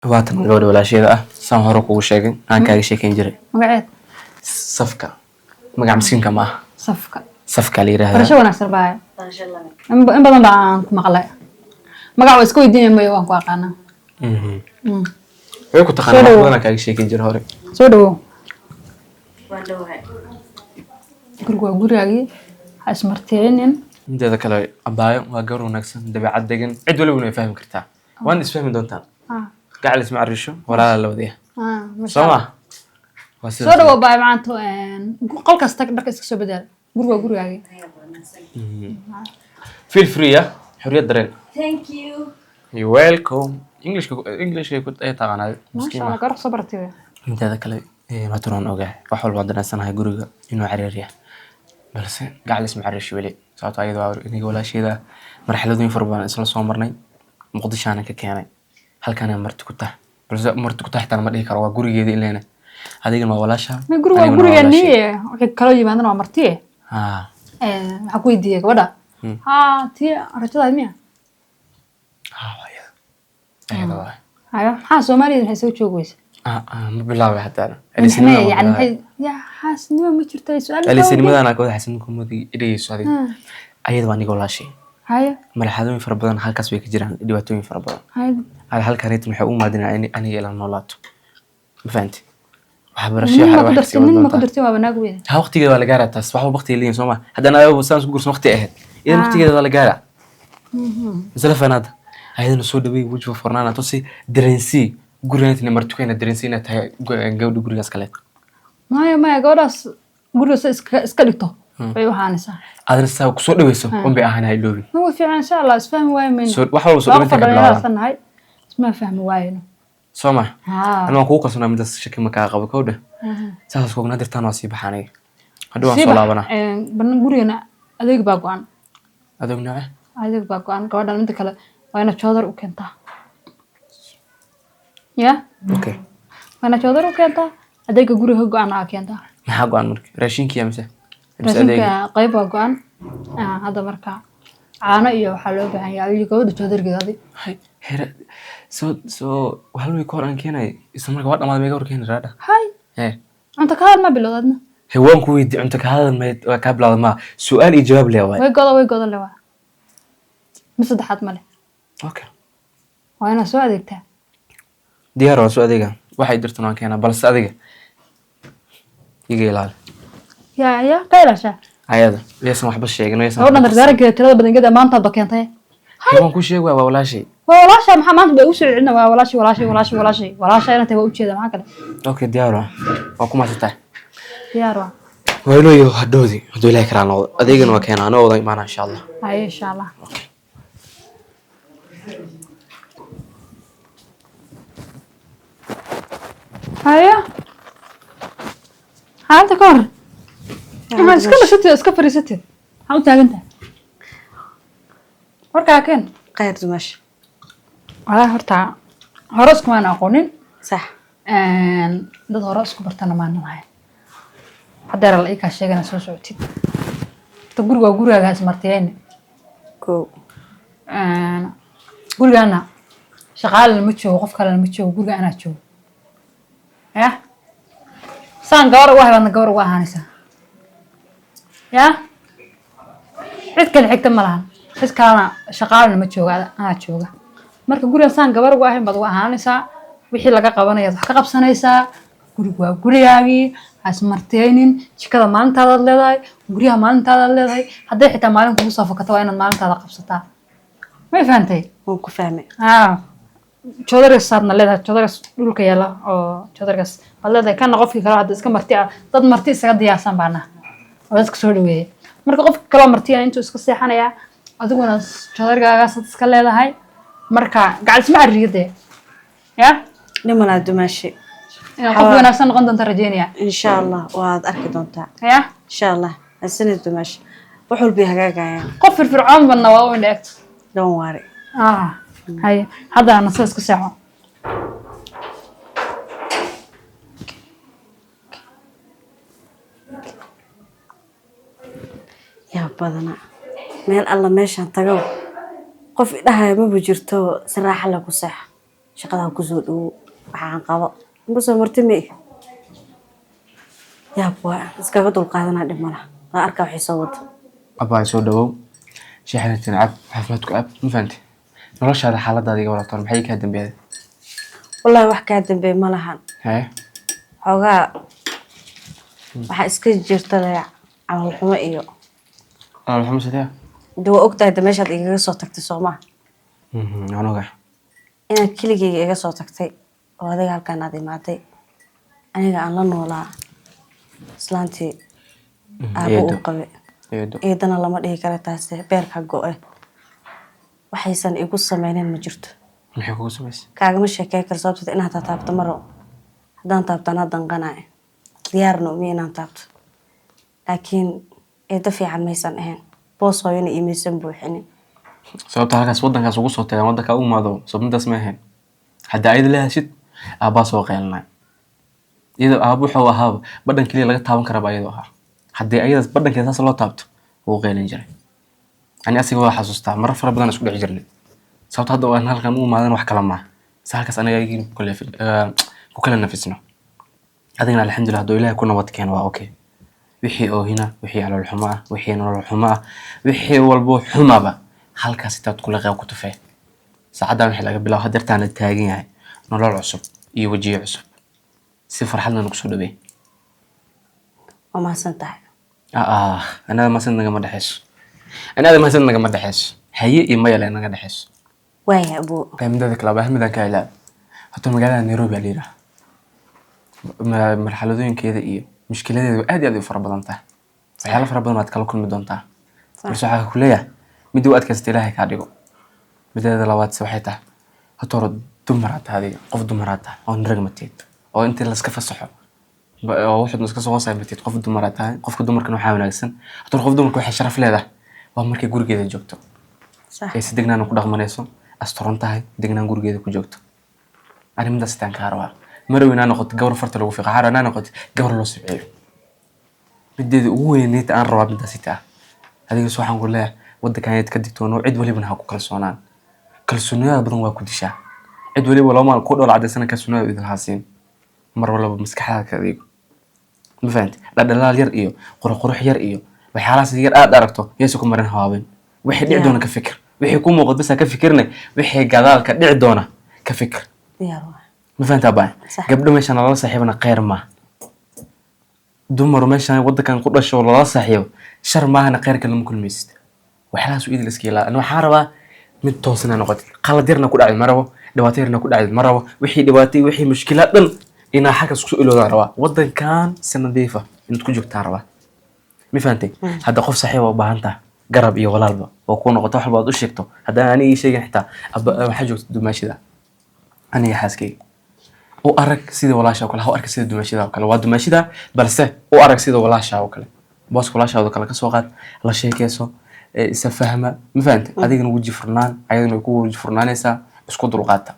waatan gabadha walaasheeda ah saan hore kugu sheegay aan kaaga sheekeyn jiray magaceed safka magac miskiinka ma aha safka la yiraahdaa barasho wanaagsan baa in badan baan ku maqlay magac waa iska weydiinay mayo waan ku aqaanaa way ku taqaanaa wax badan kaaga sheekeyn jiray hore soo dhawo waan dhawahay gurigaagii ha ismarteenin inteeda kale abaayo waa gabar wanaagsan dabeecad degan cid waliba way fahmi kartaa waan isfahmi doontaa قاعد اسمع الرشو ولا لا وديه سما soo dhawo baa maanta qol kasta dharka iska soo bedel gurigaagi feel free ya xuriyad dareen thank you you welcome english ku ay taqaanaa masha Allah gaar sabartay inteeda kale ma turan ogaa wax walba danaysanahay guriga inuu cariiriya balse قاعد اسمع الرشو wali sababtoo ayada iniga walaasheeda marxaladooyin far badan isla soo marnay muqdisho aan ka keenay halkan marti ku tahay balse marti ku tahay tan ma dhihi karo waa gurigeeda ileena adigana waa walaasha ma gurigeeni waxay kala yimaadaan waa marti waxa ku weydiiyay gabadha tii rajada miya ayada waa hayo Soomaaliya waxay soo joogaysa ma bilaabay hataa yani ya xaasnimo ma jirto su'aal alisinimada ka wada xasan kumadi idayso adiga ayada waa niga walaashay hayo marxaladooyin far badan halkaas way ka jiraan dhibaatooyin far badan hayo halkan reet maxay u maadinaa aniga ila noolaato ma fahanti waxa barashay waxa ma ku dartay waa banaag weyn waqtigeeda waa la gaaraa taas waxa waqti leeyin Soomaa hadana ayo saan isku gursan waqti ahayd idan waqtigeeda waa la gaaraa isla fanaad ayadana soo dhaway wajho fornana tosi dareensi gurigeena martukeena dareensiina tahay gabadha gurigaas kale maya gabadhaas gurigaas iska dhigto way u haanaysaa adana saa ku soo dhaweyso bay ahaanay dhoobi ma fiican insha Allah isfahmi waayeen wax walba soo dhaweyta bilaabanahay isma fahmi waayeen Soomaa ana ku qasnaa mid shaki ma ka qabo kowda saas ku nadirtaan waa sii baxanay hadhow soo laabana ban gurigeena adeeg baa go'an adeeg baa go'an gabadha inta kale waa ina joodar u keentaa ya okay wana joodar u keentaa adeega guriga go'an aa keentaa maxaa go'an markii raashinkiya mise raashinka qayb waa go'an hada marka caano iyo waxa loo baahan yahay gabadha joodargeeda hera soo waxa loo koran keenay isla markaa waa dhamaad meega hor keenay raada anta ka hadma bilowdadna hewaan ku weydii anta ka hadma ka bilowd ma su'aal iyo jawaab leeyahay way godo leeyahay misadxad male okay waa ina soo adeegtaa diyaar waa soo adeega waxay dirtaan aan keenaa balse adiga iga ilaal ya qaylasha ayada leesan waxba sheegin leesan oo dhan dardarka tirada badan gada maanta ba keentay waan ku sheegay waa walaashay maxaa maanta bay u soo celina waa walaashay inta waa u jeeda maxaa kale okay diyaar waa kuma sita diyaar waa inuu yahay hadhoodi haduu ilaahay kara noqdo adeegana waa keenaa anoo wada imaana insha Allah ay insha Allah haya halta kor ma iska fariisatay ha u taagantahay warka keen qayr dumash wala horta horos kuma aqoonin sax dad horos ku bartana ma nahay haddii la ika sheegana soo socotid ta guriga ismarteen ko gurigana shaqaale ma joogo qof kale ma joogo guriga ana joogo saan gabar waa haanaysa cid kale xigta ma lahan cid kalena shaqaalana ma jooga ana jooga marka guriga saan gabar waa ahayn bad waa haanaysaa wixii laga qabanayo wax ka qabsanaysaa guriga waa gurigaagii asmarteenin jikada maalintaada leedahay guriga maalintaada leedahay haday xitaa maalin kugu soo fakato waa inaad maalintaada qabsataa ma fahantay waan ku fahmay joodarka saadna leedahay joodarka dhulka yaala oo joodarkaas leedahay kana qofkii kale hadda iska marti dad marti isaga diyaarsan baana oo iska soo dhaweeyay marka qofka kale marti intuu iska seexanaya adiguna joodarkaagas iska leedahay marka gacal isma ariyade nimana dumashi qof wanaagsan noqon doonta rajeynaya insha Allah waad arki doontaa insha Allah asana dumashi wax walba hagaagaya qof firfircoon badna waa u indheegto don't worry هاي هذا أنا سأسك ساعة يا بدنا ميل الله ماشان تجو قف إلها ما بجرتو سراحة لك وصح shaqadan kusoo dhowo waxaan qabo inkusoo martime yaab waa iskaga dulqaadanaa dhib malaha waa arkaa waxay soo wado abaa soo dhawow sheexanatin cab caafimaadku ab ma fahanti noloshaada xaaladaada iga waratoon maxay kaa dambeeyay wallaahi wax kaa dambeey ma lahan hee xoogaa waxaa iska jirta le camal xumo iyo alxamdu sidee dee waa ogtahay de meeshaad igaga soo tagtay soo maha anoga inaad keligeyga iga soo tagtay oo adiga halkaan aad imaaday aniga aan la noolaa islaantii aabbo u qabe eedana lama dhihi kara taase beerka go-e waxaysan igu sameynin ma jirto maxay kugu samaysay kaagama sheekey karo sababtoo inaad taabto maro haddaan taabto anaa danqanaay diyaarna umi inaan taabto laakiin eedo fiican maysan ahayn boos hooyana imaysan buuxinin sababta halkaas wadankaas ugu soo tagaan wadanka u imaado sababtaas ma ahayn hadda ayada la hashid aabbaa soo qeelanay iyadoo aabbo wuxuu ahaa badhan keliya laga taaban karaba iyadoo ahaa haddii ayadaas badhankeeda saas loo taabto wuu qeelin jiray ani asiga waa xasuustaa marar fara badan isku dhex jirnay sababta hadda waan halkan u imaadan wax kala maaha si halkaas anaga igiin ku kala nafisno adigana alxamdulilah hadduu ilaahay ku nabad keeno waa okay wixii oohina wixii calool xumo ah wixii nolol xumo ah wixii walbo xumaba halkaas intaad kula qeyb ku tufee saacaddan wixii laga bilaabo hadeertaana taagan yahay nolol cusub iyo wajiyo cusub si farxadna nagu soo dhaweey waa mahadsan tahay anada mahadsan nagama dhexeyso anada mahadsan nagama dhexeyso haye iyo maya le naga dhexeyso waaya abuu midada kale ahmedaan ka ilaa horta magaalada Nairobi aa layidhaha marxaladooyinkeeda iyo mushkiladeedu aad iyo aad u fara badan tahay waxyaalo fara badan aad kala kulmi doontaa balse waxaa ku leeyahay mid u adkaysta ilaahay kaa dhigo midada labaad se waxay tahay horta hore dumaraad tahay adiga qof dumaraad tahay oo nirag mateed oo intii laska fasaxo oo wuxuudna iska soo hoosay mateed qof dumaraad tahay qofka dumarkana waxaa wanaagsan horta qof dumarka waxay sharaf leedahay waa markay gurigeeda joogto ay si degnaan ku dhaqmanayso asturan tahay degnaan gurigeeda ku joogto arrimahaas taan ka rabaa marow inaa noqoto gabar farta lagu fiiqa xaar inaa noqoto gabar loo sibciyo mideeda ugu weyneyd aan rabaa midaas ita adiga soo waxaan ku leeyahay wadankan ka digtoono cid walibana ha ku kalsoonaan kalsoonida badan waa ku dishaa cid waliba loo maal ku dhool cadeysana kalsoonida idin haasiin mar walba maskaxdaada ka adeego ma fahanti dhadhalaal yar iyo qurux yar iyo waxyaalahaas yar aad aragto yeeso ku marin hawaabin wixii dhici doona ka fikir wixii ku muuqdo bas ka fikirnay wixii gadaalka dhici doona ka fikir ما فهمت أبا قبل ما شان الله صاحبنا غير ما دمر ما شان وده كان كل شغل الله صاحب شر ما هنا غير كلام كل ميست وحلاس ويد الاسكيلا أنا حاربة من توصلنا نقطة قلديرنا كل عيد مرة دواتيرنا كل عيد مرة وحي دواتي وحي مشكلات دم إن حاجة سوء له ضربة وده كان سنة نظيفة إن تكون جوك تعربة ما فهمتي هذا قف صاحب وبهانته قرب إيه ولا البا وكون قطع بعض وشيكته هذا أنا شيء حتى أب حاجة دمشي ذا أنا حاسكي u arag sida walaasha kale ha arag sida dumaashida kale waa dumaashida balse u arag sida walaasha kale boos walaasha kale ka soo qaad la sheekeyso isa fahma ma fahanti adigana waji furnaan ayadana ku waji furnaanaysa isku dulqaata